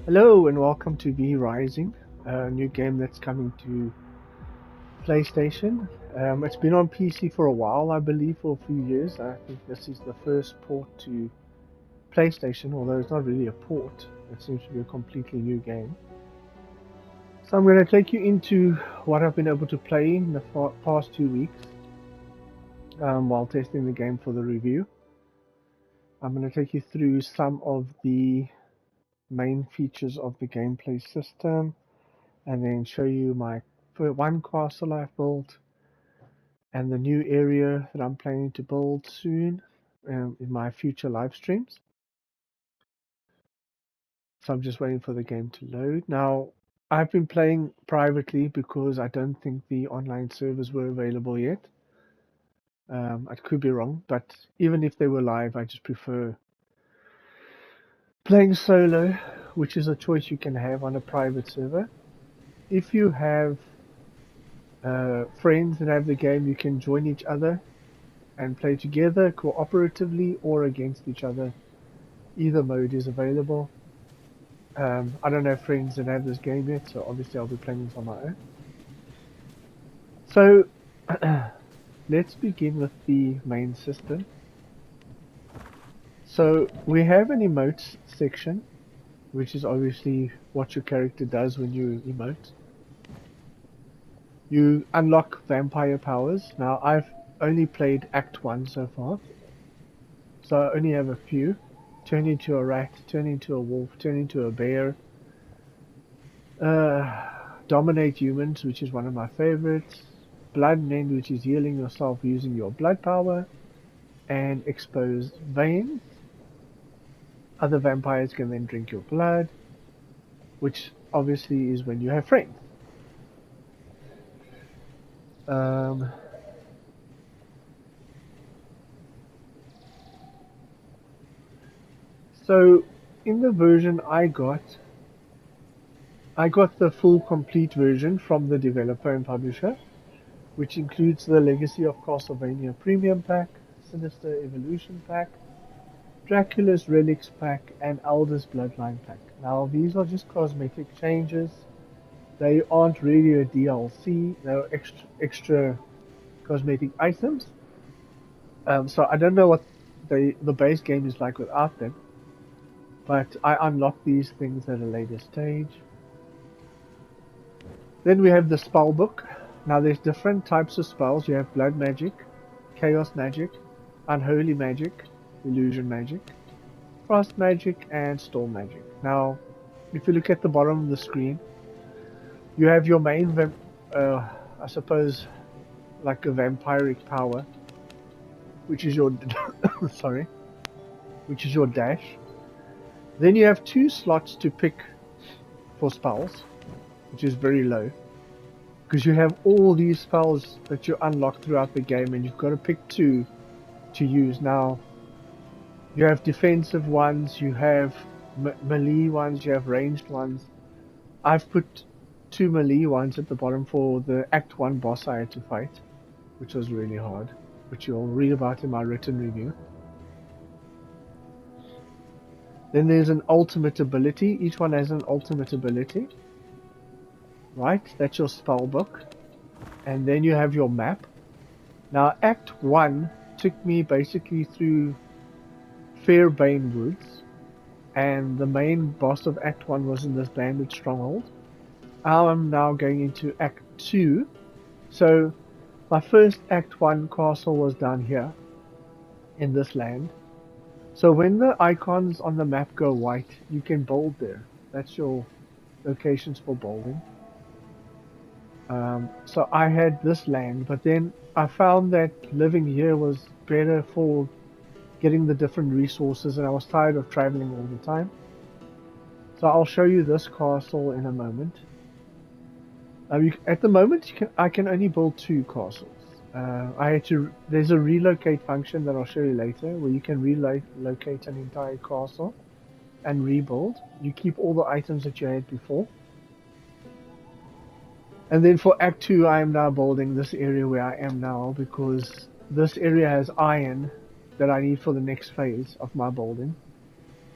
Hello and welcome to VRising, a new game that's coming to PlayStation. It's been on PC for a while, I believe, for a few years. I think this is the first port to PlayStation, although it's not really a port. It seems to be a completely new game. So I'm going to take you into what I've been able to play in the past 2 weeks while testing the game for the review. I'm going to take you through some of the main features of the gameplay system and then show you my one castle I've built and the new area that I'm planning to build soon in my future live streams. So I'm just waiting for the game to load. Now, I've been playing privately because I don't think the online servers were available yet. I could be wrong, but even if they were live, I just prefer playing solo, which is a choice you can have on a private server. If you have friends that have the game, you can join each other and play together cooperatively or against each other. Either mode is available. I don't have friends that have this game yet, so obviously I'll be playing this on my own. So let's begin with the main system. So we have an emotes section, which is obviously what your character does when you emote. You unlock vampire powers. Now I've only played Act 1 so far, so I only have a few. Turn into a rat, turn into a wolf, turn into a bear. Dominate humans, which is one of my favorites. Blood Mend, which is healing yourself using your blood power. And Exposed Veins. Other vampires can then drink your blood, which obviously is when you have friends. Um, so in the version I got the full complete version from the developer and publisher, which includes the Legacy of Castlevania Premium Pack, Sinister Evolution Pack, Dracula's Relics Pack, and Elder's Bloodline Pack. Now, these are just cosmetic changes. They aren't really a DLC, they're extra cosmetic items. So I don't know what the base game is like without them, but I unlocked these things at a later stage. Then we have the spell book. Now there's different types of spells. You have blood magic, chaos magic, unholy magic, illusion magic, frost magic, and storm magic. Now, if you look at the bottom of the screen, you have your main, I suppose, like a vampiric power, which is your sorry, which is your dash. Then you have two slots to pick for spells, which is very low, because you have all these spells that you unlock throughout the game, and you've got to pick two to use. Now, you have defensive ones, you have melee ones, you have ranged ones. I've put two melee ones at the bottom for the Act 1 boss I had to fight, which was really hard, which you'll read about in my written review. Then there's an ultimate ability. Each one has an ultimate ability. Right, that's your spell book. And then you have your map. Now, Act 1 took me basically through Fairbane Woods, and the main boss of Act 1 was in this bandit stronghold. I'm now going into Act 2. So, my first Act 1 castle was down here, in this land. So when the icons on the map go white, you can bold there. That's your locations for bolding. So I had this land, but then I found that living here was better for getting the different resources, and I was tired of traveling all the time. So I'll show you this castle in a moment. At the moment, I can only build two castles. I had to. There's a relocate function that I'll show you later, where you can relocate an entire castle and rebuild. You keep all the items that you had before. And then for Act 2, I am now building this area where I am now, because this area has iron that I need for the next phase of my building.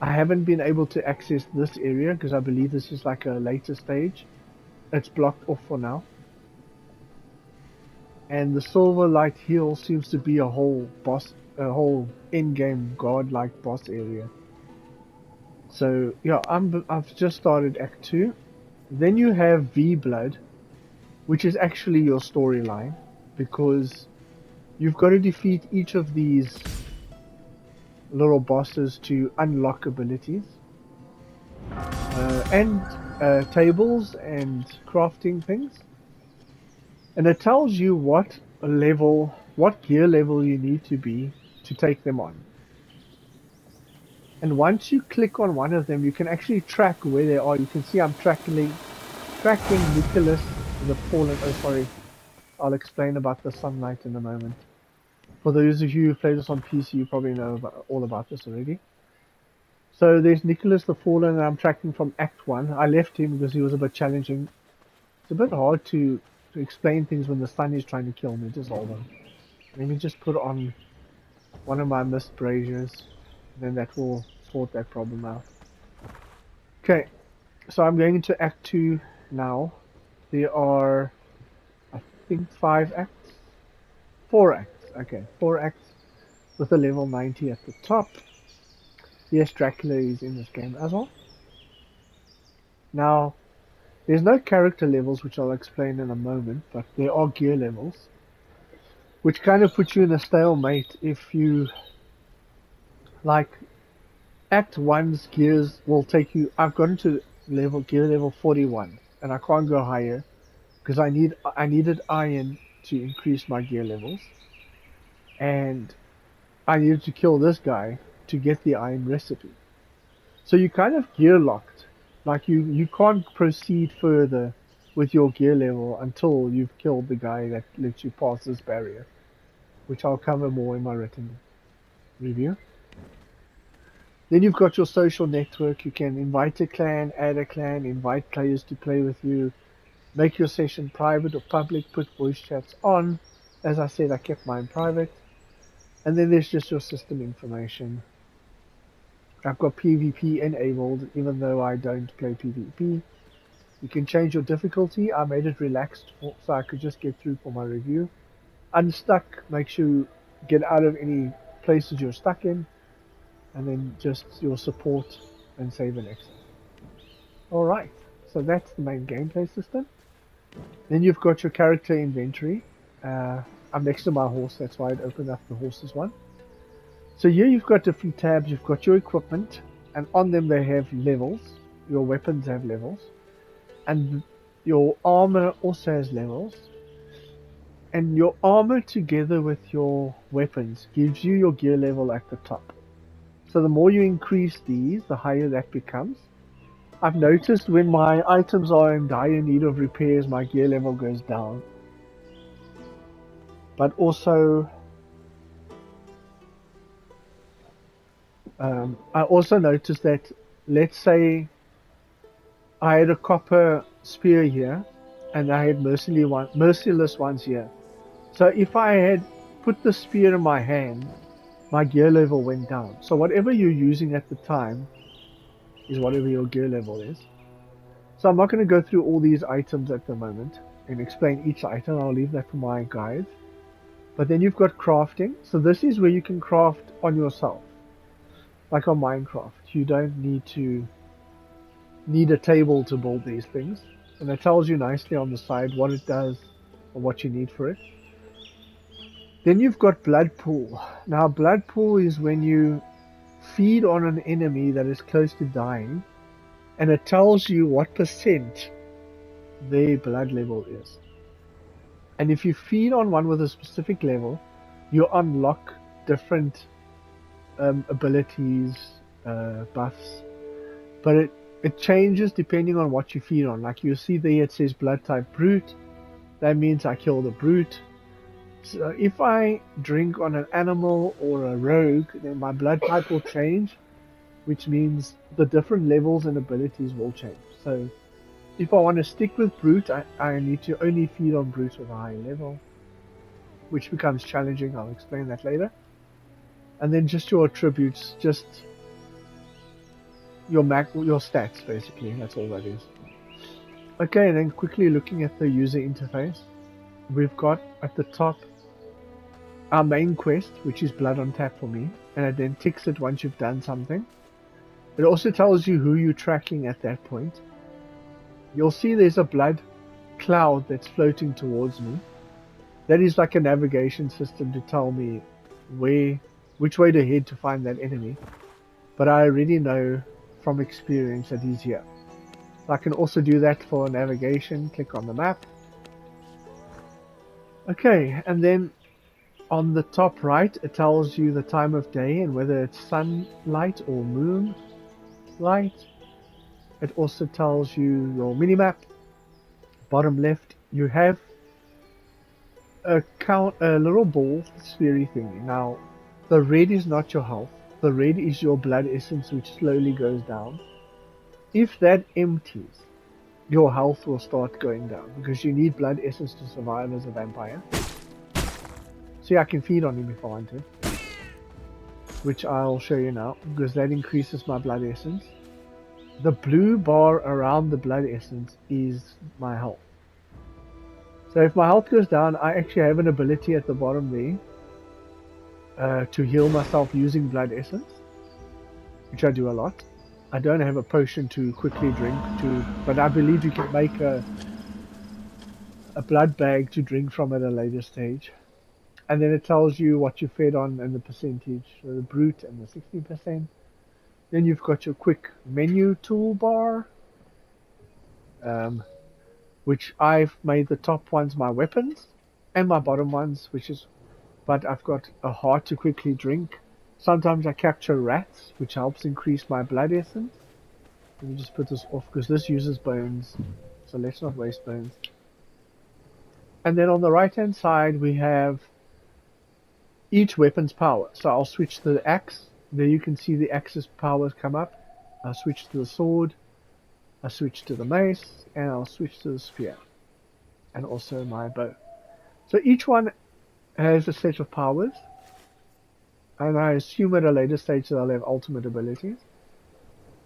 I haven't been able to access this area because I believe this is like a later stage. It's blocked off for now. And the Silver Light Hill seems to be a whole boss, a whole in-game god-like boss area. So yeah, I've just started Act 2. Then you have V Blood, which is actually your storyline, because you've got to defeat each of these little bosses to unlock abilities and tables and crafting things. And it tells you what level, what gear level you need to be to take them on. And once you click on one of them, you can actually track where they are. You can see I'm tracking Nicholas the Fallen. Oh, sorry. I'll explain about the sunlight in a moment. For those of you who play this on PC, you probably know all about this already. So there's Nicholas the Fallen, and I'm tracking from Act 1. I left him because he was a bit challenging. It's a bit hard to explain things when the sun is trying to kill me. Just hold on. Let me just put on one of my mist braziers, and then that will sort that problem out. Okay, so I'm going into Act 2 now. There are, I think, 5 acts? 4 acts. Okay, 4 acts with a level 90 at the top. Yes, Dracula is in this game as well. Now, there's no character levels, which I'll explain in a moment, but there are gear levels, which kind of puts you in a stalemate if you, like, Act 1's gears will take you, I've gotten to gear level 41, and I can't go higher, because I needed iron to increase my gear levels, and I needed to kill this guy to get the iron recipe. So you kind of gear locked. Like you can't proceed further with your gear level until you've killed the guy that lets you pass this barrier, which I'll cover more in my written review. Then you've got your social network. You can invite a clan, add a clan, invite players to play with you, make your session private or public, put voice chats on. As I said, I kept mine private. And then there's just your system information. I've got PvP enabled, even though I don't play PvP. You can change your difficulty. I made it relaxed so I could just get through for my review. Unstuck makes you get out of any places you're stuck in, and then just your support and save and exit. Alright, so that's the main gameplay system. Then you've got your character inventory. I'm next to my horse, that's why I'd opened up the horses one. So here you've got different tabs. You've got your equipment, and on them they have levels. Your weapons have levels, and your armor also has levels. And your armor together with your weapons gives you your gear level at the top. So the more you increase these, the higher that becomes. I've noticed when my items are in dire need of repairs, my gear level goes down. But also, I also noticed that, let's say I had a copper spear here, and I had merciless ones here. So if I had put the spear in my hand, my gear level went down. So whatever you're using at the time is whatever your gear level is. So I'm not going to go through all these items at the moment and explain each item. I'll leave that for my guide. But then you've got crafting. So this is where you can craft on yourself. Like on Minecraft. You don't need a table to build these things. And it tells you nicely on the side what it does or what you need for it. Then you've got blood pool. Now blood pool is when you feed on an enemy that is close to dying, and it tells you what percent their blood level is. And if you feed on one with a specific level, you unlock different abilities, buffs. But it changes depending on what you feed on. Like you see there it says blood type brute. That means I kill the brute. So if I drink on an animal or a rogue, then my blood type will change, which means the different levels and abilities will change. So if I want to stick with brute, I need to only feed on brute with a high level, which becomes challenging. I'll explain that later. And then just your attributes, just your stats basically. That's all that is. Okay, and then quickly looking at the user interface, we've got at the top our main quest, which is blood on tap for me, and it then ticks it once you've done something. It also tells you who you're tracking at that point. You'll see there's a blood cloud that's floating towards me. That is like a navigation system to tell me which way to head to find that enemy. But I already know from experience that he's here. I can also do that for navigation. Click on the map. Okay, and then on the top right, it tells you the time of day and whether it's sunlight or moon light. It also tells you your minimap. Bottom left, you have a little ball sphery thing. Now, the red is not your health. The red is your blood essence, which slowly goes down. If that empties, your health will start going down because you need blood essence to survive as a vampire. See, I can feed on him if I want to, which I'll show you now because that increases my blood essence. The blue bar around the blood essence is my health. So if my health goes down, I actually have an ability at the bottom there to heal myself using blood essence, which I do a lot. I don't have a potion to quickly drink but I believe you can make a blood bag to drink from at a later stage. And then it tells you what you fed on and the percentage, so the brute and the 60%. Then you've got your quick menu toolbar, which I've made the top ones my weapons and my bottom ones, but I've got a heart to quickly drink. Sometimes I capture rats, which helps increase my blood essence. Let me just put this off because this uses bones, so let's not waste bones. And then on the right hand side we have each weapon's power. So I'll switch to the axe. There you can see the axe's powers come up. I'll switch to the sword, I'll switch to the mace, and I'll switch to the spear. And also my bow. So each one has a set of powers. And I assume at a later stage they'll have ultimate abilities.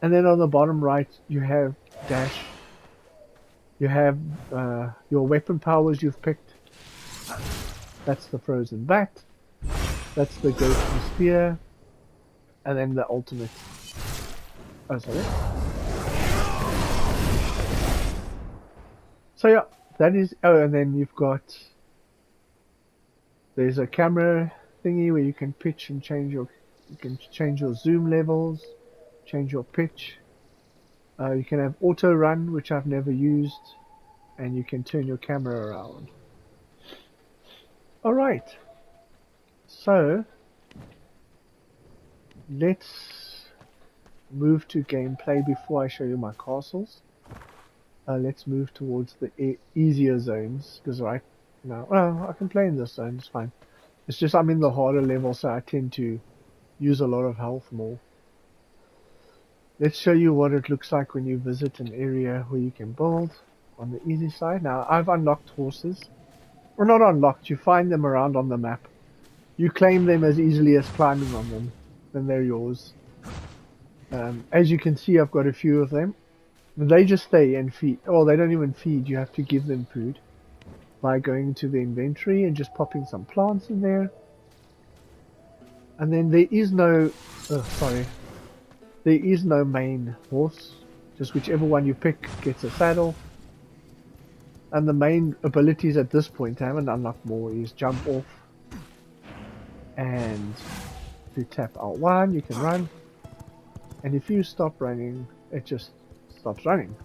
And then on the bottom right you have dash. You have your weapon powers you've picked. That's the frozen bat. That's the ghostly spear. And then the ultimate. Oh, sorry. So yeah, that is. Oh, and then you've got. There's a camera thingy where you can pitch and change your. You can change your zoom levels, change your pitch. You can have auto run, which I've never used, and you can turn your camera around. All right. So let's move to gameplay before I show you my castles. Let's move towards the easier zones because right now, well, I can play in this zone. It's fine. It's just I'm in the harder level, so I tend to use a lot of health more. Let's show you what it looks like when you visit an area where you can build on the easy side. Now I've unlocked horses, or not unlocked. You find them around on the map. You claim them as easily as climbing on them, then they're yours. As you can see, I've got a few of them. They just stay and feed. Oh, they don't even feed. You have to give them food by going to the inventory and just popping some plants in there. And then there is no... Oh, sorry. There is no main horse. Just whichever one you pick gets a saddle. And the main abilities at this point, I haven't unlocked more, is jump off. And if you tap R1, you can run. And if you stop running, it just stops running.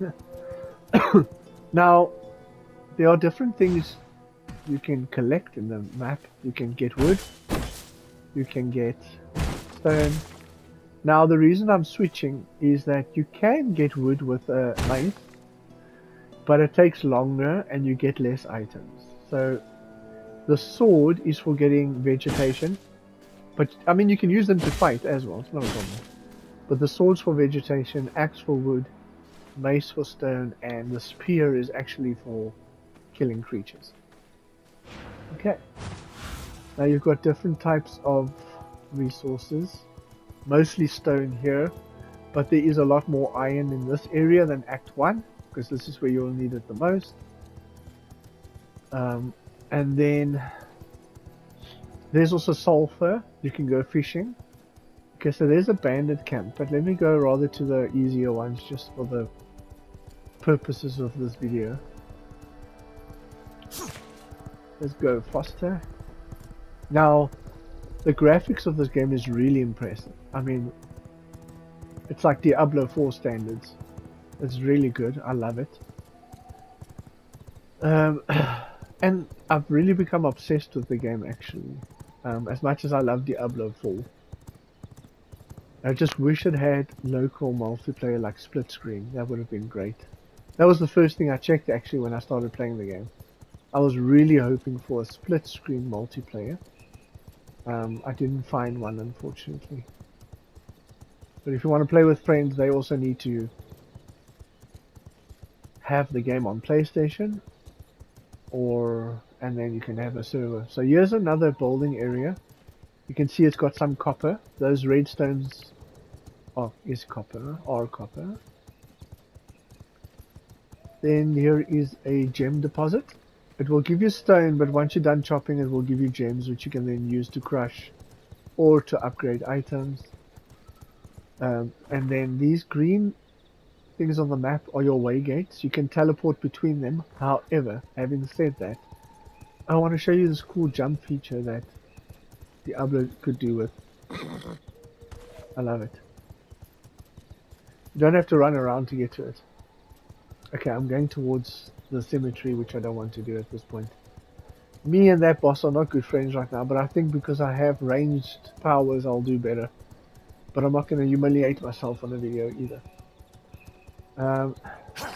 Now, there are different things you can collect in the map. You can get wood. You can get stone. Now, the reason I'm switching is that you can get wood with a mace, but it takes longer and you get less items. So, the sword is for getting vegetation. But, I mean, you can use them to fight as well. It's not a problem. But the sword's for vegetation, axe for wood, mace for stone, and the spear is actually for killing creatures. Okay. Now you've got different types of resources. Mostly stone here, but there is a lot more iron in this area than Act 1, because this is where you'll need it the most. And then there's also sulfur. You can go fishing. Okay, so there's a bandit camp, but let me go rather to the easier ones just for the purposes of this video. Let's go faster. Now, the graphics of this game is really impressive. I mean, it's like Diablo 4 standards. It's really good. I love it. And I've really become obsessed with the game actually. As much as I love Diablo 4. I just wish it had local multiplayer like split screen. That would have been great. That was the first thing I checked actually when I started playing the game. I was really hoping for a split screen multiplayer. I didn't find one unfortunately. But if you want to play with friends, they also need to have the game on PlayStation, and then you can have a server. So here's another building area. You can see it's got some copper. Those redstones are copper. Then here is a gem deposit. It will give you stone, but once you're done chopping, it will give you gems, which you can then use to crush or to upgrade items. And then these green things on the map are your way gates. You can teleport between them. However, having said that, I want to show you this cool jump feature that Diablo could do with. I love it. You don't have to run around to get to it. Okay, I'm going towards the cemetery, which I don't want to do at this point. Me and that boss are not good friends right now, but I think because I have ranged powers, I'll do better. But I'm not going to humiliate myself on a video either.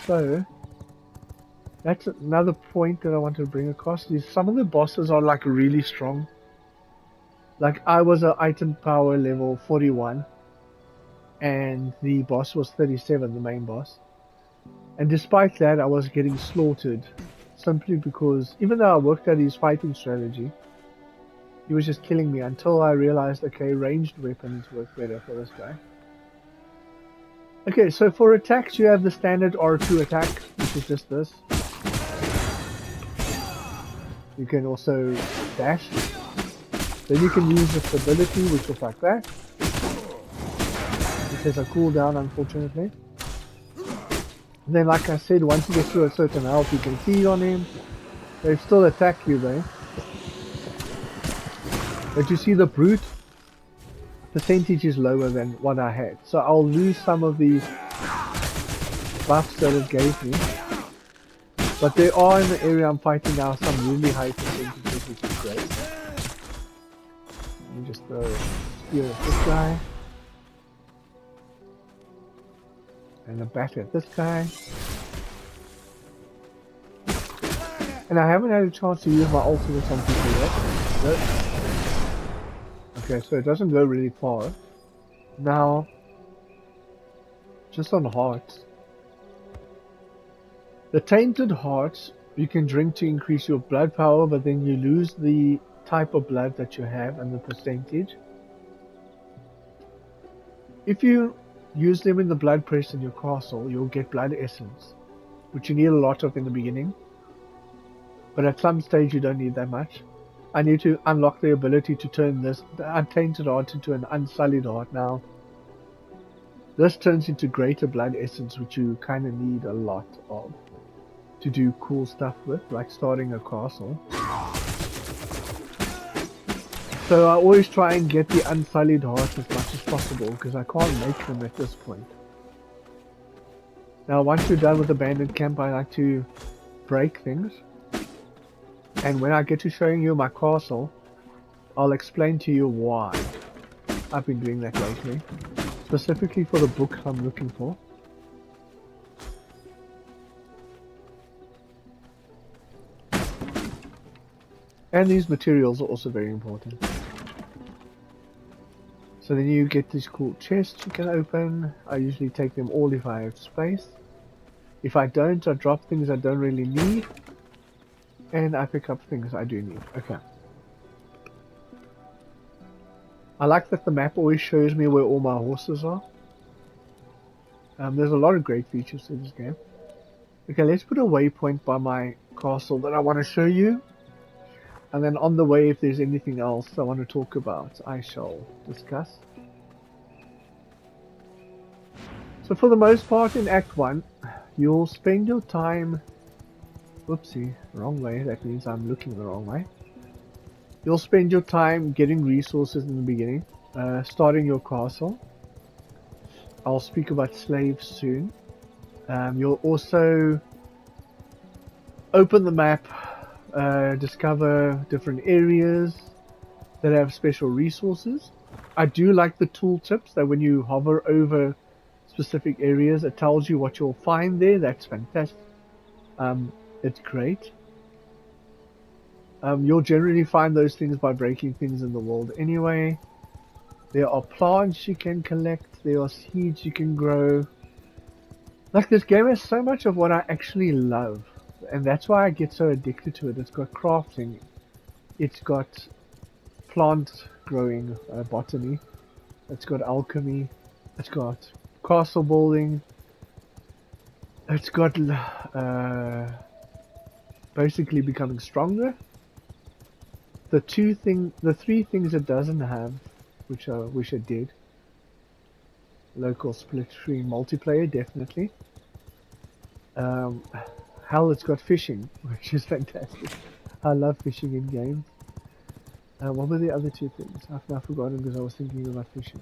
So that's another point that I want to bring across. Is some of the bosses are like really strong. Like I was an item power level 41, and the boss was 37, the main boss. And despite that, I was getting slaughtered, simply because even though I worked at his fighting strategy, he was just killing me until I realized, okay, ranged weapons work better for this guy. Okay, so for attacks you have the standard R2 attack, which is just this. You can also dash. Then you can use this ability, which is like that. It has a cooldown, unfortunately. And then, like I said, once you get to a certain health, you can feed on him. They still attack you though. But you see the brute percentage is lower than what I had. So I'll lose some of the buffs that it gave me. But there are in the area I'm fighting now some really high percentages, which is great. Let me just throw a spear at this guy. And a bat at this guy. And I haven't had a chance to use my ultimate on people yet. Nope. Okay, so it doesn't go really far. Now, just on hearts. The tainted hearts you can drink to increase your blood power, but then you lose the type of blood that you have and the percentage. If you use them in the blood press in your castle, you'll get blood essence, which you need a lot of in the beginning. But at some stage you don't need that much. I need to unlock the ability to turn the untainted heart into an unsullied heart now. This turns into greater blood essence, which you kind of need a lot of to do cool stuff with, like starting a castle. So I always try and get the unsullied heart as much as possible, because I can't make them at this point. Now once you're done with the bandit camp, I like to break things. And when I get to showing you my castle, I'll explain to you why I've been doing that lately. Specifically for the book I'm looking for. And these materials are also very important. So then you get these cool chests you can open. I usually take them all if I have space. If I don't, I drop things I don't really need. And I pick up things I do need. Okay. I like that the map always shows me where all my horses are. There's a lot of great features to this game. Okay, let's put a waypoint by my castle that I want to show you. And then on the way, if there's anything else I want to talk about, I shall discuss. So for the most part in Act 1, you'll spend your time... Whoopsie, wrong way. That means I'm looking the wrong way. You'll spend your time getting resources in the beginning, starting your castle. I'll speak about slaves soon. You'll also open the map, discover different areas that have special resources. I do like the tooltips that when you hover over specific areas, it tells you what you'll find there. That's fantastic. It's great. You'll generally find those things by breaking things in the world anyway. There are plants you can collect. There are seeds you can grow. Like, this game has so much of what I actually love. And that's why I get so addicted to it. It's got crafting. It's got plant growing, botany. It's got alchemy. It's got castle building. It's got basically becoming stronger. The three things it doesn't have, which I wish it did. Local split screen multiplayer, definitely. Hell, it's got fishing, which is fantastic. I love fishing in games. What were the other two things? I've now forgotten because I was thinking about fishing.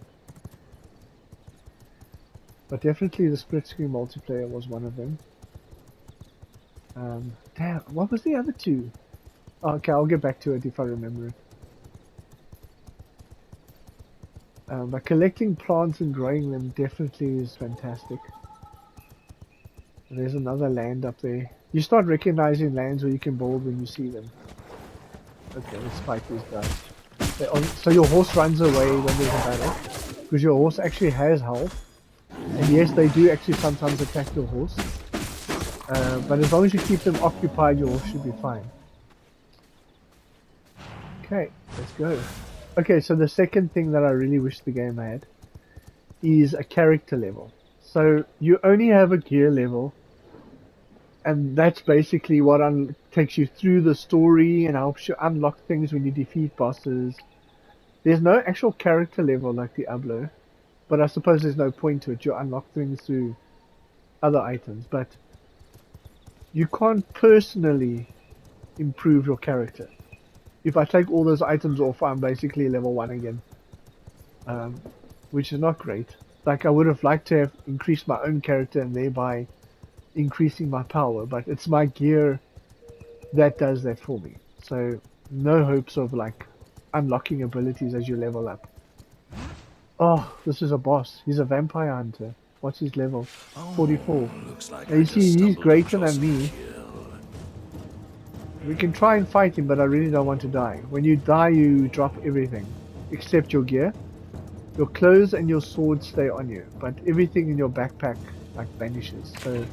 But definitely the split screen multiplayer was one of them. Damn, what was the other two? Oh, okay, I'll get back to it if I remember it. But collecting plants and growing them definitely is fantastic. There's another land up there. You start recognizing lands where you can build when you see them. Okay, let's fight these guys. So your horse runs away when there's a battle, because your horse actually has health. And yes, they do actually sometimes attack your horse. But as long as you keep them occupied, your horse should be fine. Okay, let's go. Okay, so the second thing that I really wish the game had is a character level. So you only have a gear level, and that's basically what takes you through the story and helps you unlock things when you defeat bosses. There's no actual character level like Diablo, but I suppose there's no point to it. You unlock things through other items, but you can't personally improve your character. If I take all those items off, I'm basically level 1 again, which is not great. Like, I would have liked to have increased my own character and thereby increasing my power, but it's my gear that does that for me. So no hopes of like unlocking abilities as you level up. Oh, this is a boss. He's a vampire hunter. What's his level? 44. Looks like Now you see, he's greater than me. We can try and fight him, but I really don't want to die. When you die, you drop everything except your gear. Your clothes and your sword stay on you, but everything in your backpack like vanishes. So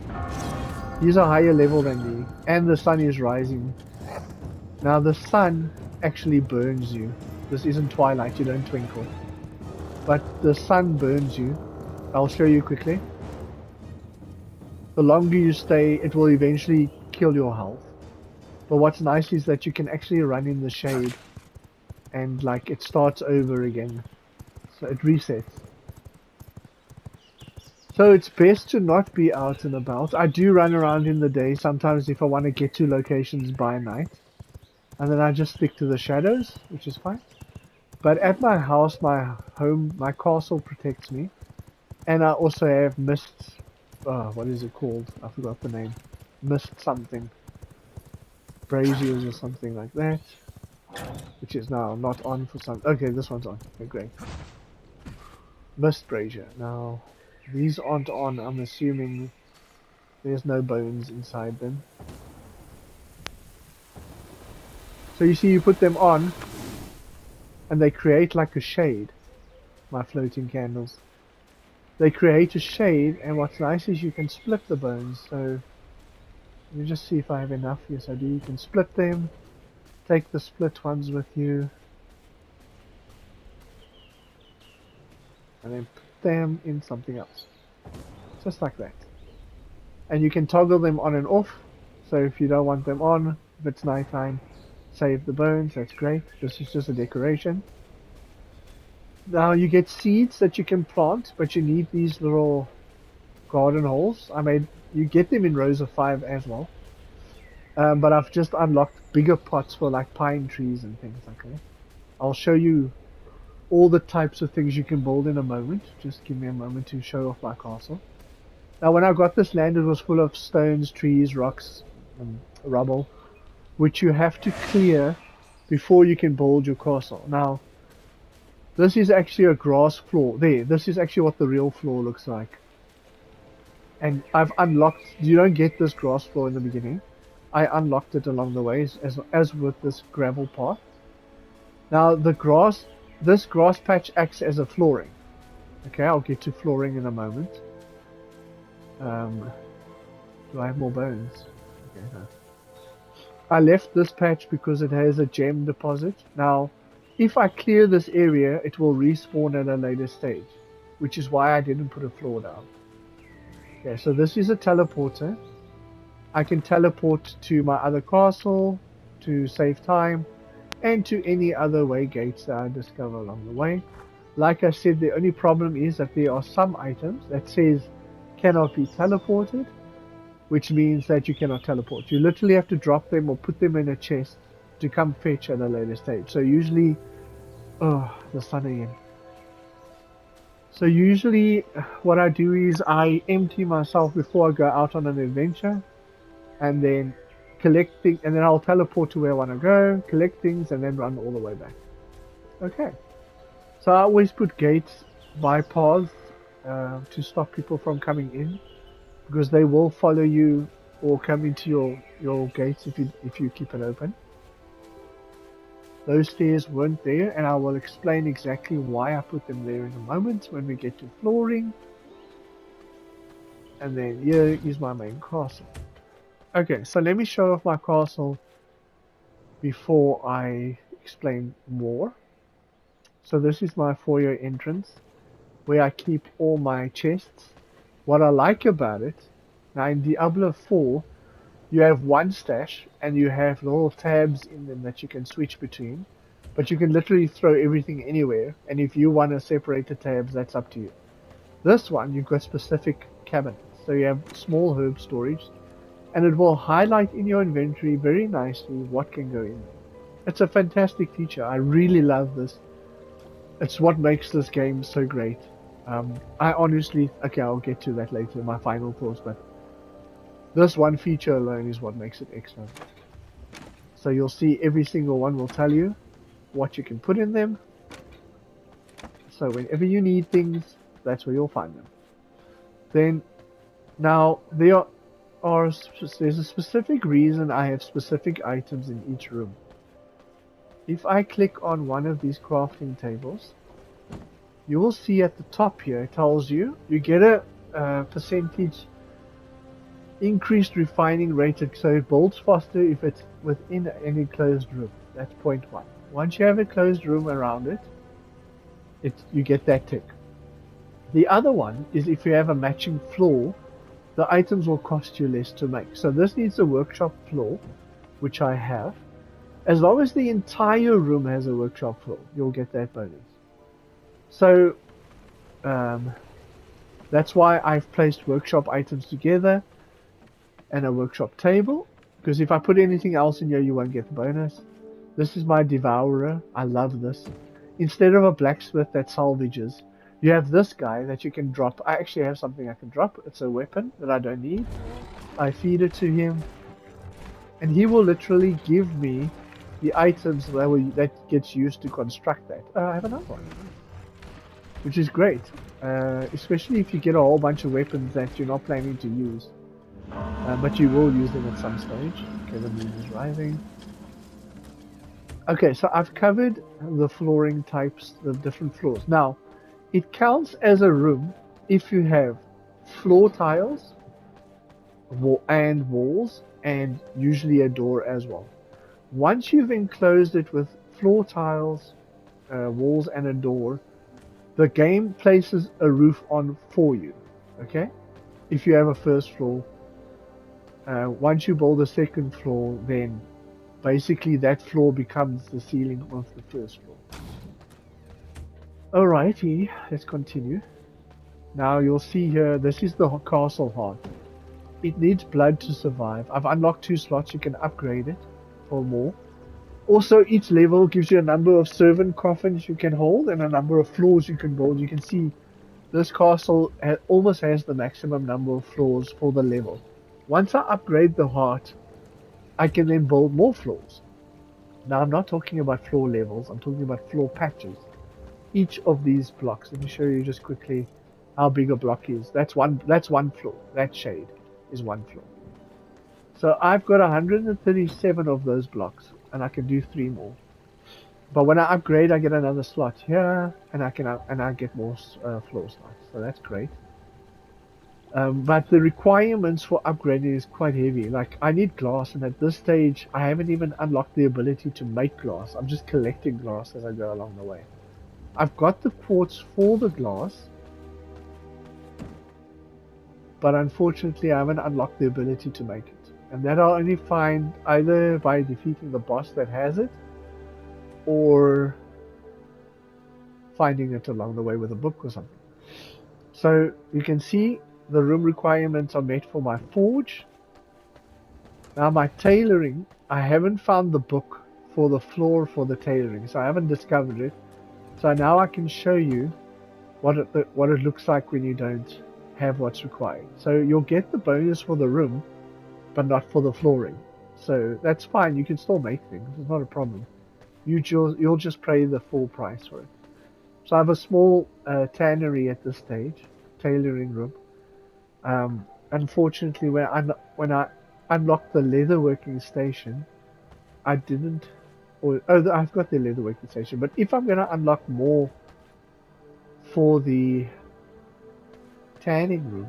he's a higher level than me, and the sun is rising. Now the sun actually burns you. This isn't Twilight, you don't twinkle. But the sun burns you. I'll show you quickly. The longer you stay, it will eventually kill your health. But what's nice is that you can actually run in the shade and like it starts over again. So it resets. So it's best to not be out and about. I do run around in the day sometimes if I want to get to locations by night. And then I just stick to the shadows, which is fine. But at my house, my home, my castle protects me. And I also have mist, what is it called? I forgot the name. Mist something. Braziers or something like that. Which is now not on for some... Okay, this one's on. Okay, great. Mist brazier. Now, these aren't on. I'm assuming there's no bones inside them. So you see, you put them on, and they create like a shade. My floating candles. They create a shade, and what's nice is you can split the bones. So, let me just see if I have enough. Yes, I do. You can split them. Take the split ones with you. And then put them in something else. just like that. And you can toggle them on and off. So if you don't want them on, if it's nighttime, save the bones, that's great. This is just a decoration. Now you get seeds that you can plant, but you need these little garden holes. You get them in rows of 5 as well. But I've just unlocked bigger pots for like pine trees and things like that. I'll show you all the types of things you can build in a moment. Just give me a moment to show off my castle. Now when I got this land, it was full of stones, trees, rocks, and rubble, which you have to clear before you can build your castle. Now, this is actually a grass floor. This is actually what the real floor looks like. And I've unlocked, you don't get this grass floor in the beginning. I unlocked it along the way, as with this gravel path. Now this grass patch acts as a flooring. Okay, I'll get to flooring in a moment. Do I have more bones? Okay, no. I left this patch because it has a gem deposit. Now, if I clear this area, it will respawn at a later stage, which is why I didn't put a floor down. Okay, so this is a teleporter. I can teleport to my other castle to save time, and to any other way gates that I discover along the way. Like I said, the only problem is that there are some items that says cannot be teleported, which means that you cannot teleport. You literally have to drop them or put them in a chest to come fetch at a later stage. So usually, oh, the sun again. So usually what I do is I empty myself before I go out on an adventure, and then collect things, and then I'll teleport to where I want to go, collect things, and then run all the way back. Okay. So I always put gates by paths to stop people from coming in, because they will follow you or come into your gates if you keep it open. Those stairs weren't there, and I will explain exactly why I put them there in a moment when we get to flooring. And then here is my main castle. Okay, so let me show off my castle before I explain more. So this is my foyer entrance, where I keep all my chests. What I like about it, now in Diablo 4, you have one stash, and you have little tabs in them that you can switch between, but you can literally throw everything anywhere, and if you want to separate the tabs, that's up to you. This one, you've got specific cabinets, so you have small herb storage, and it will highlight in your inventory very nicely what can go in there. It's a fantastic feature. I really love this. It's what makes this game so great. I honestly, okay, I'll get to that later in my final thoughts, but this one feature alone is what makes it excellent. So you'll see every single one will tell you what you can put in them. So whenever you need things, that's where you'll find them. Then, now there's a specific reason I have specific items in each room. If I click on one of these crafting tables, you will see at the top here, it tells you get a percentage increased refining rate, so it builds faster if it's within an enclosed room. That's point 1. Once you have a closed room around it, you get that tick. The other one is if you have a matching floor, the items will cost you less to make. So this needs a workshop floor, which I have. As long as the entire room has a workshop floor, you'll get that bonus. So that's why I've placed workshop items together and a workshop table, because if I put anything else in here, you won't get the bonus. This is my devourer. I love this. Instead of a blacksmith that salvages, you have this guy that you can drop. I actually have something I can drop. It's a weapon that I don't need. I feed it to him, and he will literally give me the items that gets used to construct that. I have another one, which is great, especially if you get a whole bunch of weapons that you're not planning to use, but you will use them at some stage. Okay, the moon is rising. Okay, so I've covered the flooring types, the different floors. Now, it counts as a room if you have floor tiles and walls, and usually a door as well. Once you've enclosed it with floor tiles, walls, and a door, the game places a roof on for you. Okay? if you have a first floor. Once you build a second floor, then basically that floor becomes the ceiling of the first floor. Alrighty, let's continue. Now you'll see here, this is the castle heart. It needs blood to survive. I've unlocked 2 slots, you can upgrade it for more. Also, each level gives you a number of servant coffins you can hold and a number of floors you can build. You can see this castle almost has the maximum number of floors for the level. Once I upgrade the heart, I can then build more floors. Now I'm not talking about floor levels, I'm talking about floor patches. Each of these blocks, let me show you just quickly how big a block is. That's one floor. That shade is 1 floor. So I've got 137 of those blocks, and I can do 3 more. But when I upgrade, I get another slot here, and I get more floor slots. So that's great. But the requirements for upgrading is quite heavy. Like, I need glass, and at this stage, I haven't even unlocked the ability to make glass. I'm just collecting glass as I go along the way. I've got the quartz for the glass, but unfortunately, I haven't unlocked the ability to make it. And that I'll only find either by defeating the boss that has it, or finding it along the way with a book or something. So you can see the room requirements are met for my forge. Now my tailoring, I haven't found the book for the floor for the tailoring, so I haven't discovered it. So now I can show you what it looks like when you don't have what's required. So you'll get the bonus for the room, but not for the flooring. So that's fine, you can still make things, it's not a problem. You'll just pay the full price for it. So I have a small tannery at this stage, tailoring room. Unfortunately, when I unlocked the leatherworking station, I didn't. I've got the leatherworking station, but if I'm going to unlock more for the tanning room,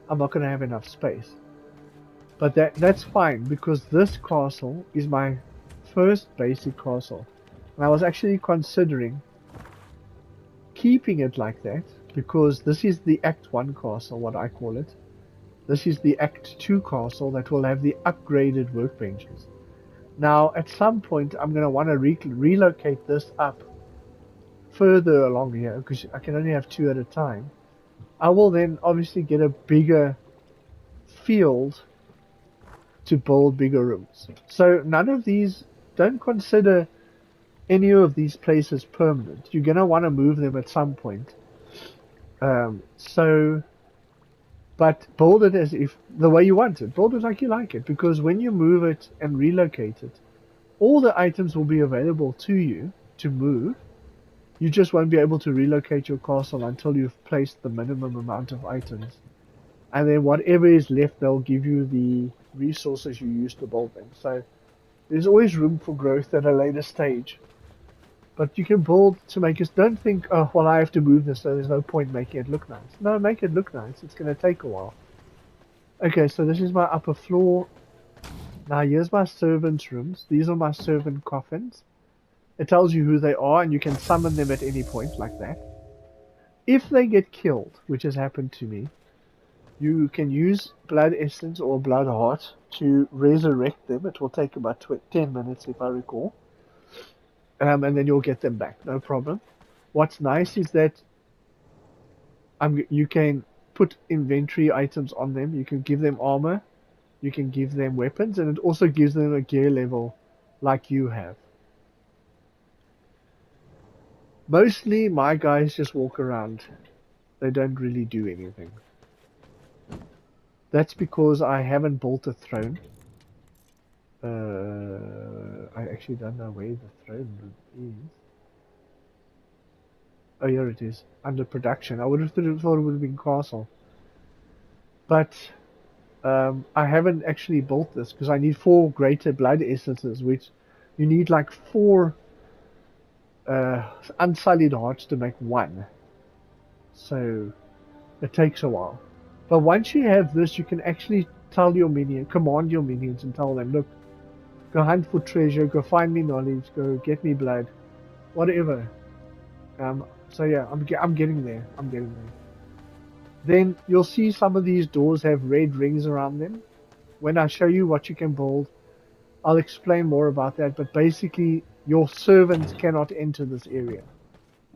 I'm not going to have enough space. But that's fine, because this castle is my first basic castle. And I was actually considering keeping it like that, because this is the Act 1 castle, what I call it. This is the Act 2 castle that will have the upgraded workbenches. Now, at some point, I'm going to want to relocate this up further along here, because I can only have 2 at a time. I will then obviously get a bigger field to build bigger rooms. So none of these, don't consider any of these places permanent. You're going to want to move them at some point. But build it as if the way you want it. Build it like you like it, because when you move it and relocate it, all the items will be available to you to move. You just won't be able to relocate your castle until you've placed the minimum amount of items. And then whatever is left, they'll give you the resources you use to build them. So there's always room for growth at a later stage. But you can build to make it. Don't think, oh, well, I have to move this, so there's no point making it look nice. No, make it look nice. It's going to take a while. Okay, so this is my upper floor. Now here's my servants' rooms. These are my servant coffins. It tells you who they are, and you can summon them at any point like that. If they get killed, which has happened to me, you can use blood essence or blood heart to resurrect them. It will take about 10 minutes if I recall. And then you'll get them back, no problem. What's nice is that you can put inventory items on them. You can give them armor, you can give them weapons, and it also gives them a gear level like you have. Mostly my guys just walk around. They don't really do anything. That's because I haven't built a throne. I actually don't know where the throne is. Oh, here it is. Under production. I would have thought it would have been castle. But I haven't actually built this because I need 4 greater blood essences, which you need like 4 unsullied hearts to make 1. So it takes a while. But once you have this, you can actually tell your command your minions and tell them, look, go hunt for treasure, go find me knowledge, go get me blood, whatever. So yeah, I'm getting there. Then you'll see some of these doors have red rings around them. When I show you what you can build, I'll explain more about that, but basically your servants cannot enter this area.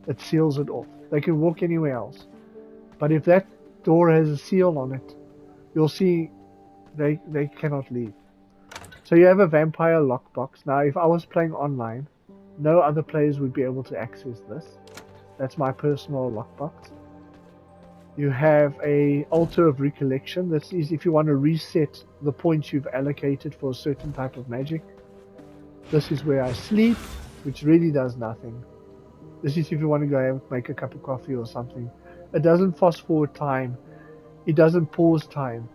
It seals it off. They can walk anywhere else. But if that door has a seal on it, you'll see they cannot leave. So you have a vampire lockbox. Now if I was playing online, no other players would be able to access this. That's my personal lockbox. You have a altar of recollection. This is if you want to reset the points you've allocated for a certain type of magic. This is where I sleep, which really does nothing. This is if you want to go and make a cup of coffee or something. It doesn't fast forward time. It doesn't pause time.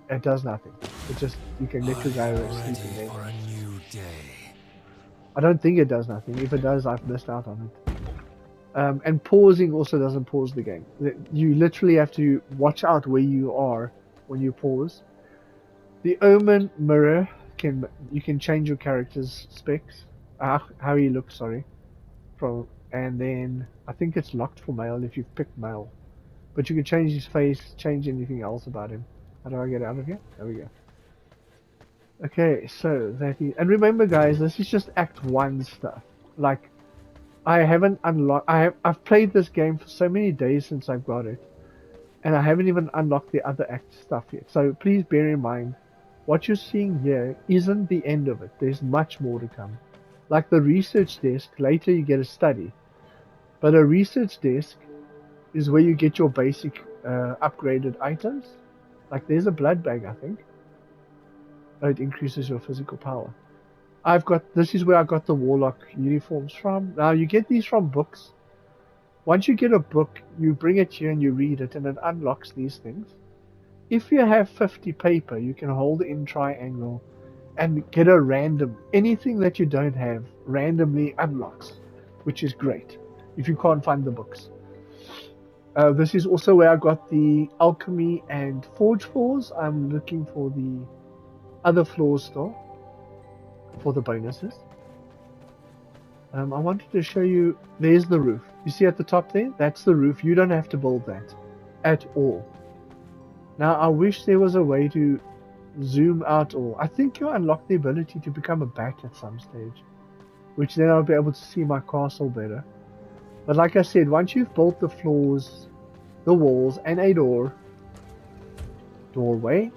It does nothing. It just, you can let your guy sleep in there. For a new day. I don't think it does nothing. If it does, I've missed out on it. And pausing also doesn't pause the game. You literally have to watch out where you are when you pause. The Omen mirror, you can change your character's specs, how he looks, sorry. And then I think it's locked for male if you've picked male. But you can change his face, change anything else about him. How do I get out of here? There we go. Okay, so and remember guys, this is just Act 1 stuff. Like, I haven't unlocked, I've played this game for so many days since I've got it. And I haven't even unlocked the other Act stuff yet. So please bear in mind, what you're seeing here isn't the end of it. There's much more to come. Like the research desk, later you get a study. But a research desk is where you get your basic upgraded items. Like there's a blood bag, I think. Oh, it increases your physical power. This is where I got the warlock uniforms from. Now you get these from books. Once you get a book, you bring it here and you read it and it unlocks these things. If you have 50 paper, you can hold it in triangle and get a random, anything that you don't have randomly unlocks, which is great if you can't find the books. This is also where I got the alchemy and forge floors. I'm looking for the other floors still for the bonuses. I wanted to show you, there's the roof. You see at the top there? That's the roof. You don't have to build that at all. Now I wish there was a way to zoom out, or I think you unlock the ability to become a bat at some stage, which then I'll be able to see my castle better. But like I said, once you've built the floors, the walls, and a doorway,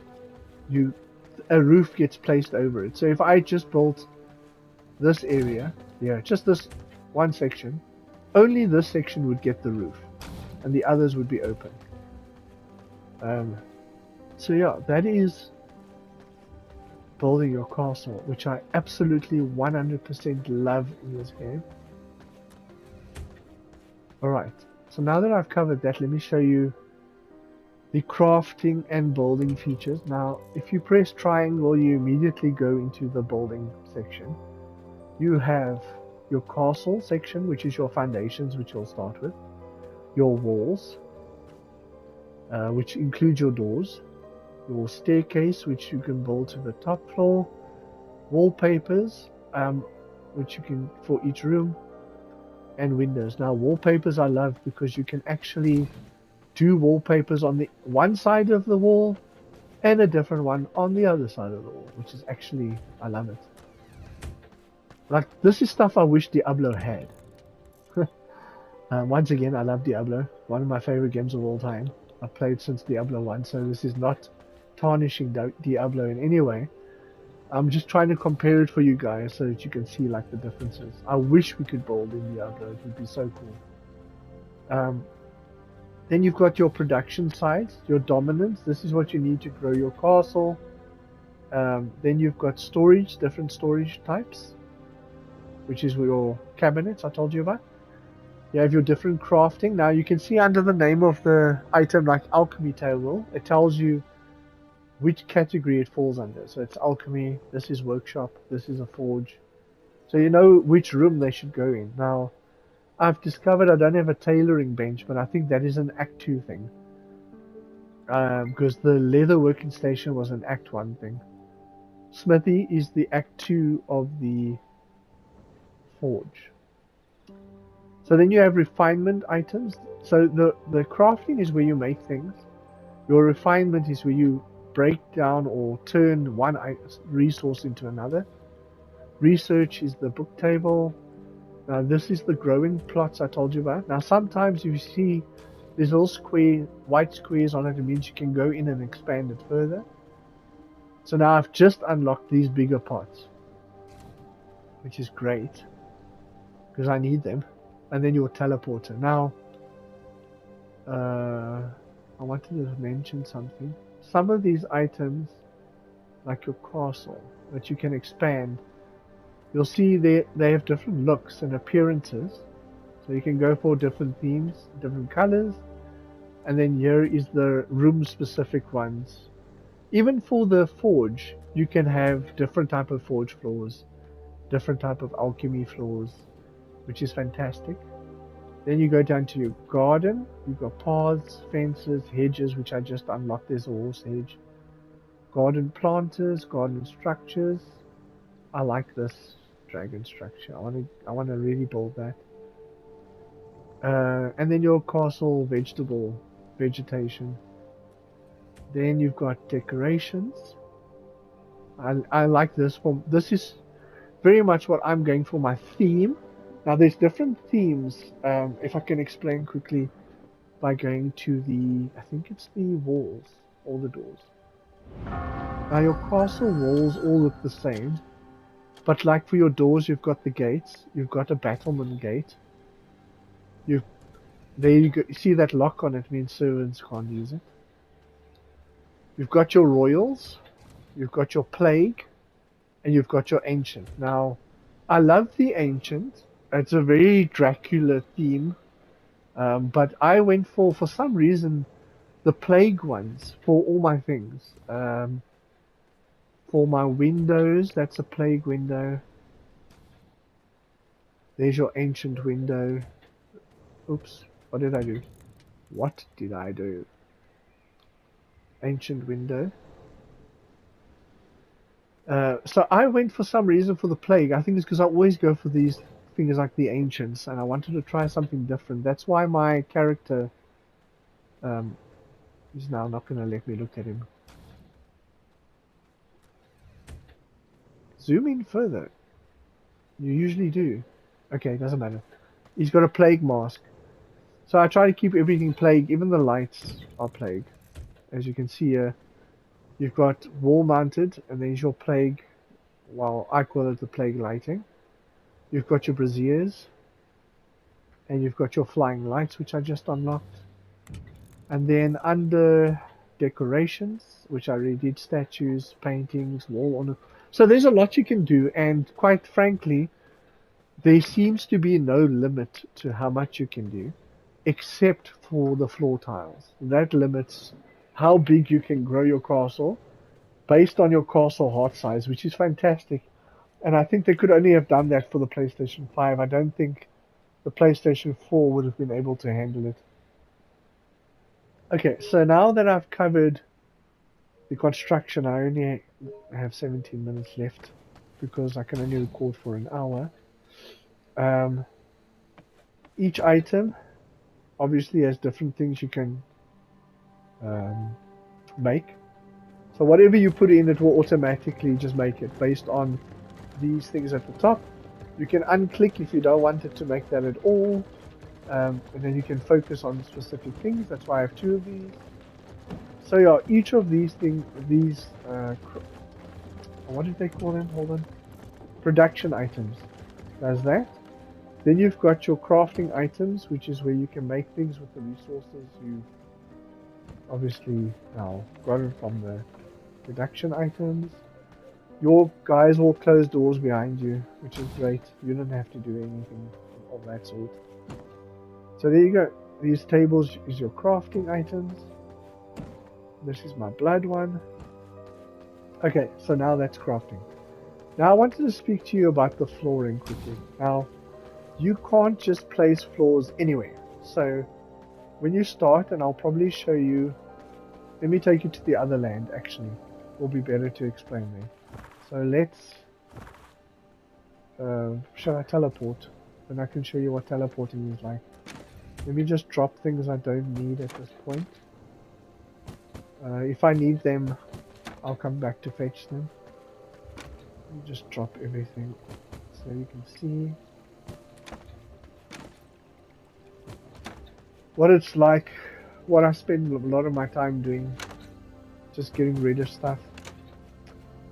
a roof gets placed over it. So if I just built this area, just this one section, only this section would get the roof, and the others would be open. So yeah, that is building your castle, which I absolutely 100% love in this game. Alright, so now that I've covered that, let me show you the crafting and building features. Now, if you press triangle, you immediately go into the building section. You have your castle section, which is your foundations, which you'll start with. Your walls, which includes your doors. Your staircase, which you can build to the top floor. Wallpapers, which you can for each room. And windows. Now wallpapers I love because you can actually do wallpapers on the one side of the wall and a different one on the other side of the wall, which is actually, I love it. Like, this is stuff I wish Diablo had. Once again, I love Diablo, one of my favorite games of all time. I've played since Diablo 1, so this is not tarnishing Diablo in any way. I'm just trying to compare it for you guys so that you can see like the differences. I wish we could build in Diablo, it would be so cool. Then you've got your production sides, your dominance. This is what you need to grow your castle. Then you've got storage, different storage types, which is your cabinets I told you about. You have your different crafting. Now you can see under the name of the item, like alchemy table, it tells you which category it falls under. So it's alchemy, this is workshop, this is a forge. So you know which room they should go in. Now, I've discovered I don't have a tailoring bench, but I think that is an Act 2 thing. Because the leather working station was an Act 1 thing. Smithy is the Act 2 of the forge. So then you have refinement items. So the crafting is where you make things. Your refinement is where you break down or turn one resource into another. Research is the book table. Now this is the growing plots I told you about. Now sometimes you see there's little white squares on it. It means you can go in and expand it further. So now I've just unlocked these bigger pots, which is great because I need them. And then your teleporter. Now, I wanted to mention something. Some of these items, like your castle, that you can expand, you'll see they have different looks and appearances. So you can go for different themes, different colors, and then here is the room specific ones. Even for the forge, you can have different type of forge floors, different type of alchemy floors, which is fantastic. Then you go down to your garden. You've got paths, fences, hedges, which I just unlocked. There's a horse hedge. Garden planters, garden structures. I like this dragon structure. I want to really build that. And then your castle vegetation. Then you've got decorations. I like this one. This is very much what I'm going for, my theme. Now there's different themes. If I can explain quickly by going to I think it's the walls or the doors. Now your castle walls all look the same, but like for your doors, you've got the gates. You've got a battlement gate. There you go. You see that lock on it means servants can't use it. You've got your royals. You've got your plague. And you've got your ancient. Now, I love the ancient. It's a very Dracula theme. But I went for some reason, the plague ones for all my things. For my windows, that's a plague window. There's your ancient window. Oops, what did I do? What did I do? Ancient window. So I went for some reason for the plague. I think it's because I always go for these things like the ancients, and I wanted to try something different. That's why my character is now not going to let me look at him. Zoom in further. You usually do. Okay, doesn't matter. He's got a plague mask. So I try to keep everything plague. Even the lights are plague. As you can see here, you've got wall mounted, and there's your plague. Well, I call it the plague lighting. You've got your braziers, and you've got your flying lights, which I just unlocked. And then under decorations, which I already did, statues, paintings, wall ornament. So there's a lot you can do, and quite frankly, there seems to be no limit to how much you can do, except for the floor tiles. That limits how big you can grow your castle based on your castle heart size, which is fantastic. And I think they could only have done that for the PlayStation 5. I don't think the PlayStation 4 would have been able to handle it. Okay, so now that I've covered the construction, I only have 17 minutes left because I can only record for an hour. Each item obviously has different things you can make. So whatever you put in, it will automatically just make it based on these things at the top. You can unclick if you don't want it to make that at all. And then you can focus on specific things. That's why I have two of these. So yeah, each of these things, what did they call them? Hold on. Production items does that. Then you've got your crafting items, which is where you can make things with the resources you've obviously now gotten from the production items. Your guys will close doors behind you, which is great. You don't have to do anything of that sort. So there you go. These tables is your crafting items. This is my blood one. Okay, so now that's crafting. Now I wanted to speak to you about the flooring quickly. Now, you can't just place floors anywhere. So when you start, and I'll probably show you, let me take you to the other land actually. It will be better to explain there. So let's, shall I teleport? Then I can show you what teleporting is like. Let me just drop things I don't need at this point. If I need them, I'll come back to fetch them. Let me just drop everything so you can see what it's like, what I spend a lot of my time doing, just getting rid of stuff.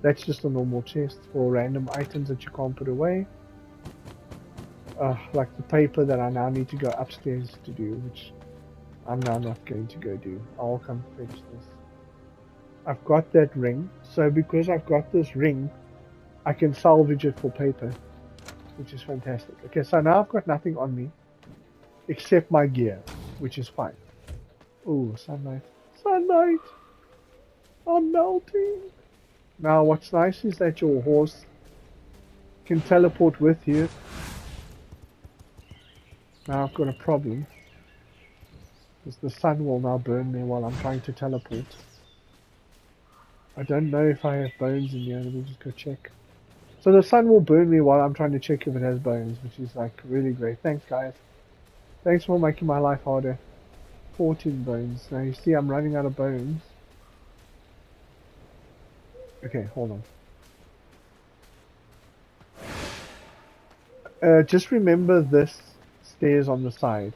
That's just a normal chest for random items that you can't put away. Like the paper that I now need to go upstairs to do, which I'm now not going to go do. I'll come fetch this. I've got that ring, so because I've got this ring, I can salvage it for paper, which is fantastic. Okay, so now I've got nothing on me except my gear, which is fine. Ooh, sunlight. Sunlight! I'm melting! Now what's nice is that your horse can teleport with you. Now I've got a problem, because the sun will now burn me while I'm trying to teleport. I don't know if I have bones in here, let me just go check. So the sun will burn me while I'm trying to check if it has bones, which is like really great. Thanks guys. Thanks for making my life harder. 14 bones. Now you see I'm running out of bones. Okay, hold on. Just remember this stairs on the side.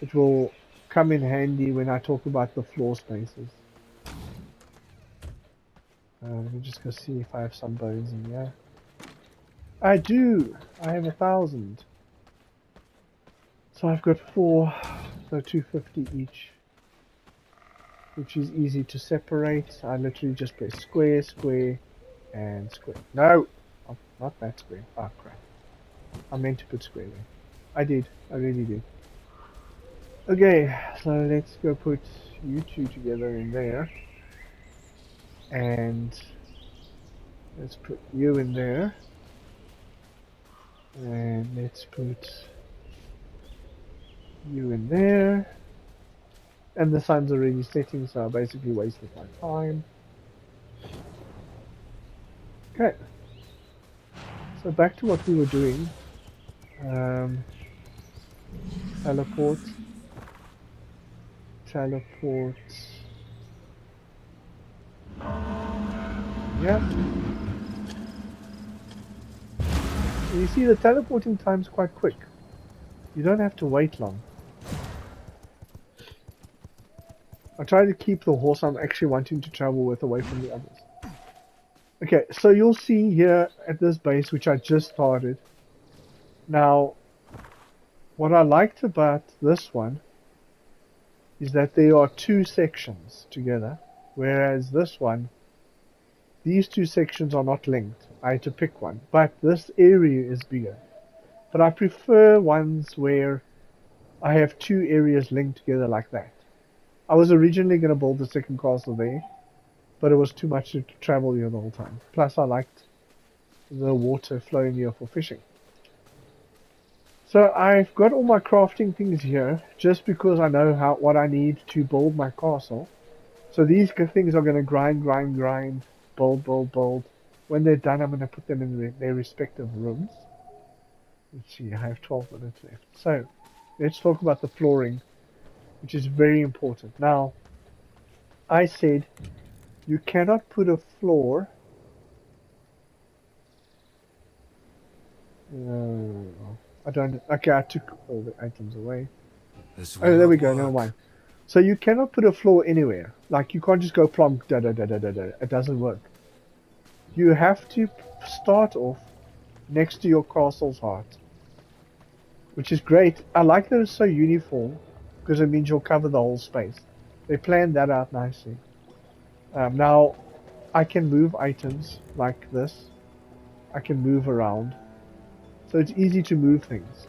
It will come in handy when I talk about the floor spaces. Let me just go see if I have some bones in here. I do! I have 1,000. So I've got 4, so 250 each. Which is easy to separate. I literally just press square, square, and square. No! Oh, not that square. Oh crap. I meant to put square there. I did. I really did. Okay, so let's go put you two together in there. And let's put you in there. And let's put you in there. And the sun's already setting, so I basically wasted my time. Okay. So back to what we were doing. Teleport. Teleport. Yep. You see the teleporting time's quite quick. You don't have to wait long. I try to keep the horse I'm actually wanting to travel with away from the others. Okay, so you'll see here at this base, which I just started. Now, what I liked about this one is that there are 2 sections together, whereas this one, these 2 sections are not linked. I had to pick one, but this area is bigger. But I prefer ones where I have 2 areas linked together like that. I was originally going to build the second castle there, but it was too much to travel here the whole time. Plus I liked the water flowing here for fishing. So I've got all my crafting things here, just because I know what I need to build my castle. So these things are going to grind, build. When they're done, I'm going to put them in their respective rooms. Let's see, I have 12 minutes left. So, let's talk about the flooring, which is very important. Now, I said you cannot put a floor. I don't. Okay, I took all the items away. Oh, there we go. Never mind. So you cannot put a floor anywhere. Like you can't just go plonk. Da da da da da da. It doesn't work. You have to start off next to your castle's heart, which is great. I like that it's so uniform because it means you'll cover the whole space. They planned that out nicely. Now, I can move items like this. I can move around. So it's easy to move things.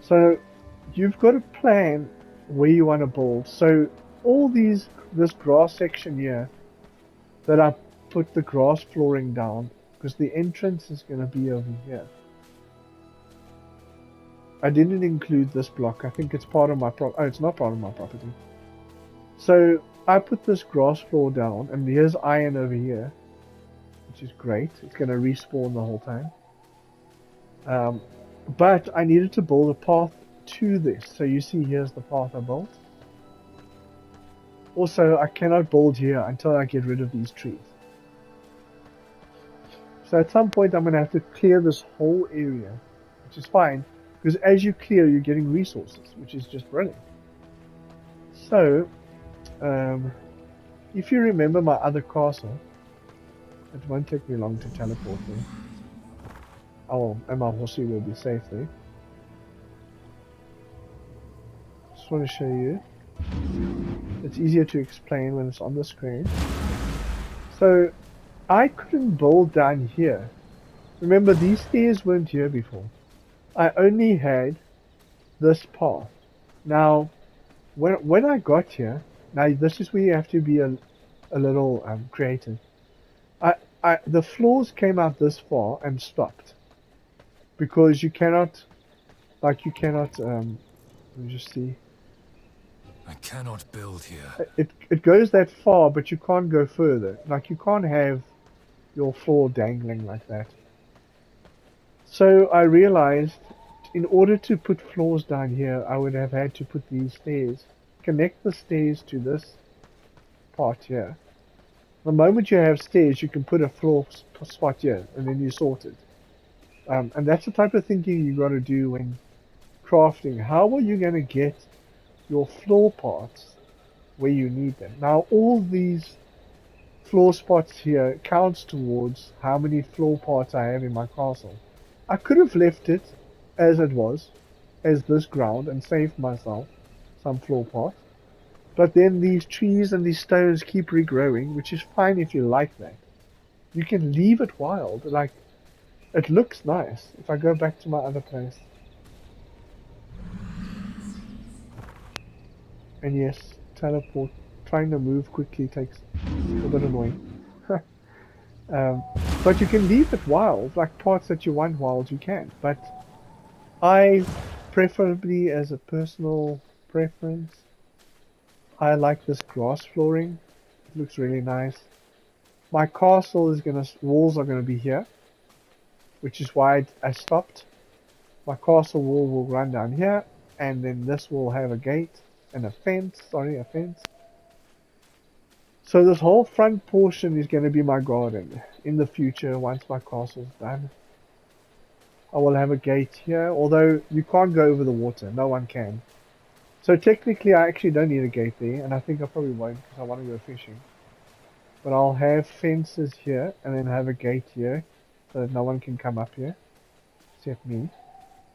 So you've got to plan where you want to build. So all this grass section here that I put the grass flooring down because the entrance is going to be over here. I didn't include this block. I think it's part of my oh, it's not part of my property. So I put this grass floor down, and here's iron over here, which is great. It's going to respawn the whole time. But I needed to build a path to this. So you see here's the path I built. Also, I cannot build here until I get rid of these trees. So at some point I'm going to have to clear this whole area, which is fine, because as you clear, you're getting resources, which is just brilliant. So, if you remember my other castle, it won't take me long to teleport there. Oh, and my horsey will be safe there. Just want to show you. It's easier to explain when it's on the screen. So, I couldn't build down here. Remember, these stairs weren't here before. I only had this path. Now, when I got here, now this is where you have to be a little creative. The floors came out this far and stopped because you cannot, let me just see. I cannot build here. It goes that far, but you can't go further. Like you can't have your floor dangling like that. So I realized in order to put floors down here, I would have had to put these stairs, connect the stairs to this part here. The moment you have stairs, you can put a floor spot here, and then you sort it. And that's the type of thinking you got to do when crafting. How are you going to get your floor parts where you need them? Now, all these floor spots here counts towards how many floor parts I have in my castle. I could have left it as it was, as this ground, and saved myself some floor parts. But then these trees and these stones keep regrowing, which is fine if you like that. You can leave it wild, like, it looks nice. If I go back to my other place. And yes, teleport, trying to move quickly takes a bit annoying. But you can leave it wild, like parts that you want wild you can. But I, preferably as a personal preference, I like this grass flooring. It looks really nice. My castle is walls are gonna be here, which is why I stopped. My castle wall will run down here, and then this will have a gate and a fence. A fence. So this whole front portion is going to be my garden in the future once my castle's done. I will have a gate here, although you can't go over the water. No one can. So technically I actually don't need a gate there, and I think I probably won't because I want to go fishing. But I'll have fences here, and then have a gate here, so that no one can come up here, except me.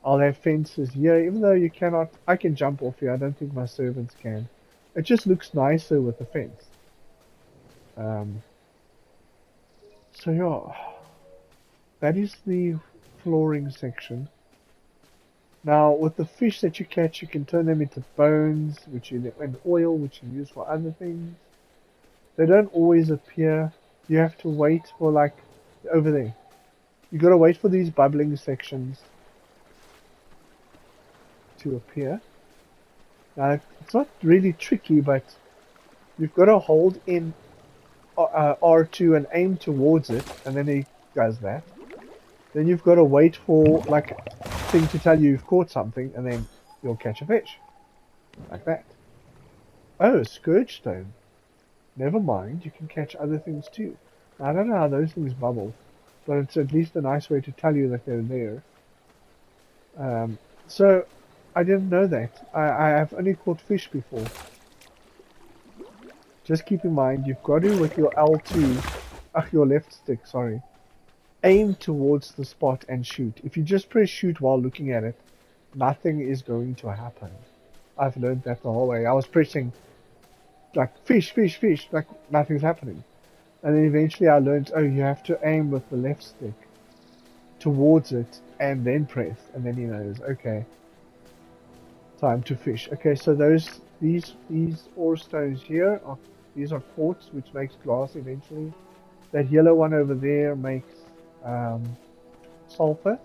I'll have fences here, even though you cannot, I can jump off here, I don't think my servants can. It just looks nicer with the fence. So yeah, that is the flooring section. Now with the fish that you catch, you can turn them into bones, and oil, which you use for other things. They don't always appear. You have to wait for, like, over there. You gotta wait for these bubbling sections to appear. Now it's not really tricky, but you've got to hold in R2 and aim towards it, and then he does that. Then you've got to wait for, like, thing to tell you you've caught something, and then you'll catch a fish. Like that. Oh, scourge stone. Never mind, you can catch other things too. Now, I don't know how those things bubble, but it's at least a nice way to tell you that they're there. So, I didn't know that. I have only caught fish before. Just keep in mind, you've got to, with your L2, your left stick, sorry, aim towards the spot and shoot. If you just press shoot while looking at it, nothing is going to happen. I've learned that the whole way. I was pressing, like, fish, fish, fish, like, nothing's happening. And then eventually I learned, oh, you have to aim with the left stick towards it and then press. And then he knows, okay, time to fish. Okay, so these ore stones here these are quartz, which makes glass eventually. That yellow one over there makes sulfur.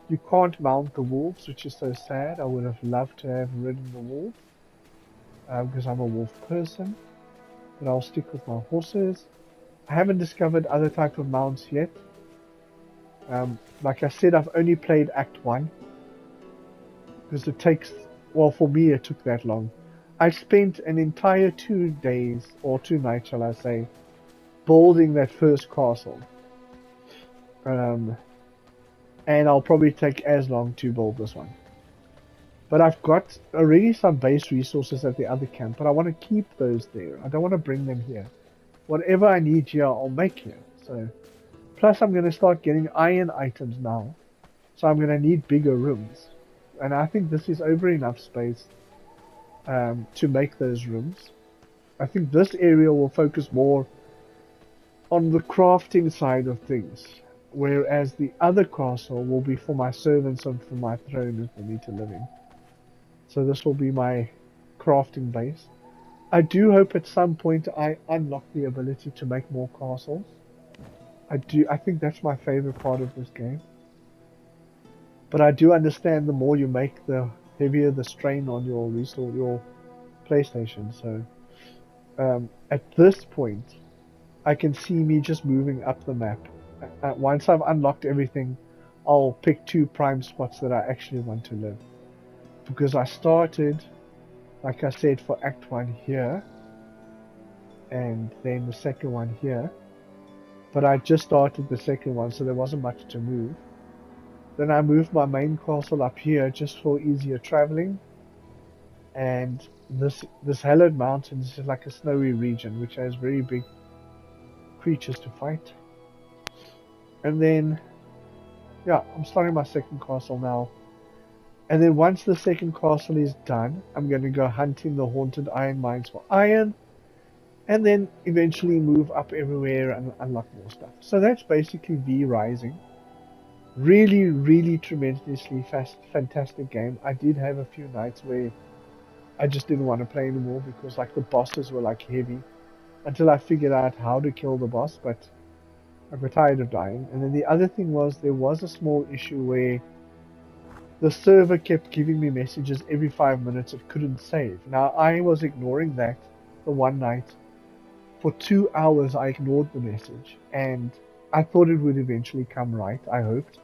You can't mount the wolves, which is so sad. I would have loved to have ridden the wolf because I'm a wolf person, but I'll stick with my horses. I haven't discovered other type of mounts yet. Like I said, I've only played Act 1 because it takes, well, for me it took that long. I spent an entire 2 days, or 2 nights, shall I say, building that first castle. Um, and I'll probably take as long to build this one. But I've got already some base resources at the other camp, but I want to keep those there. I don't want to bring them here. Whatever I need here, I'll make here. So, plus I'm going to start getting iron items now. So I'm going to need bigger rooms. And I think this is over enough space to make those rooms. I think this area will focus more on the crafting side of things, whereas the other castle will be for my servants and for my throne and for me to live in. So this will be my crafting base. I do hope at some point I unlock the ability to make more castles. I think that's my favorite part of this game. But I do understand the more you make, the heavier the strain on your PlayStation. So at this point, I can see me just moving up the map. Once I've unlocked everything, I'll pick 2 prime spots that I actually want to live. Because I started, like I said, for Act 1 here, and then the second one here. But I just started the second one, so there wasn't much to move. Then I moved my main castle up here just for easier traveling. And this hallowed mountains is like a snowy region which has very big creatures to fight. And then yeah, I'm starting my second castle now. And then once the second castle is done, I'm going to go hunting the haunted iron mines for iron, and then eventually move up everywhere and unlock more stuff. So that's basically VRising. Really, really tremendously fantastic game. I did have a few nights where I just didn't want to play anymore because like the bosses were like heavy until I figured out how to kill the boss, but I got tired of dying. And then the other thing was there was a small issue where the server kept giving me messages every 5 minutes it couldn't save. Now I was ignoring that the one night. For 2 hours I ignored the message and I thought it would eventually come right, I hoped.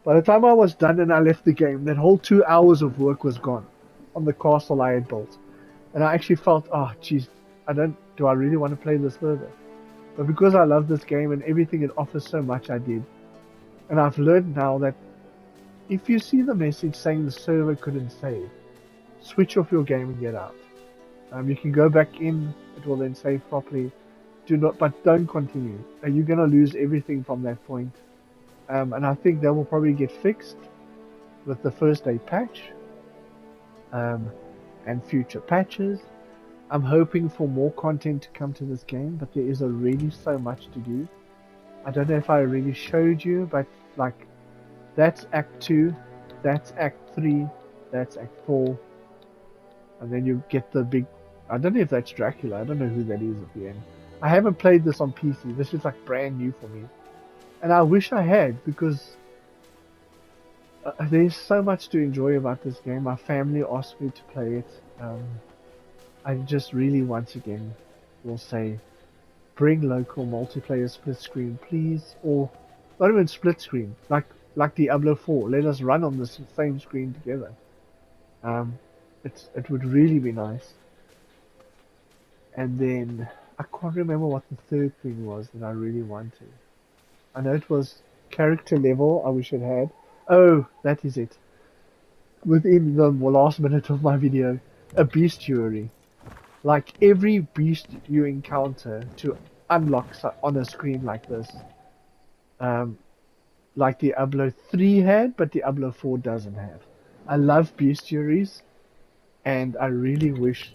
By the time I was done and I left the game, that whole 2 hours of work was gone on the castle I had built. And I actually felt, oh geez, do I really want to play this further? But because I love this game and everything it offers so much, I did. And I've learned now that if you see the message saying the server couldn't save, switch off your game and get out. You can go back in, it will then save properly. But don't continue. You're gonna lose everything from that point. And I think that will probably get fixed with the first day patch and future patches. I'm hoping for more content to come to this game, but there is already so much to do. I don't know if I already showed you, but like that's Act 2, that's Act 3, that's Act 4, and then you get the big. I don't know if that's Dracula. I don't know who that is at the end. I haven't played this on PC. This is like brand new for me, and I wish I had because there's so much to enjoy about this game. My family asked me to play it. I just really, once again, will say, bring local multiplayer split screen, please, or not even split screen, like Diablo 4. Let us run on the same screen together. It would really be nice. And then I can't remember what the third thing was that I really wanted. I know it was character level. I wish it had. Oh, that is it. Within the last minute of my video, a bestiary. Like every beast you encounter to unlock on a screen like this, um, like Diablo 3 had, but Diablo 4 doesn't have. I love bestiaries, and I really wish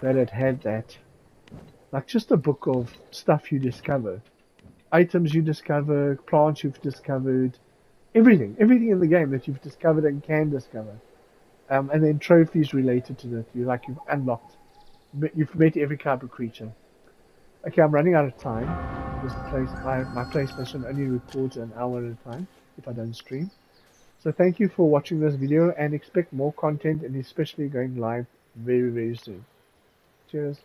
that it had that. Like just a book of stuff you discover, items you discover, plants you've discovered, everything in the game that you've discovered and can discover, and then trophies related to that. You've unlocked, you've met every type of creature. Okay, I'm running out of time because my PlayStation only records an hour at a time if I don't stream. So thank you for watching this video and expect more content and especially going live very, very soon. Cheers.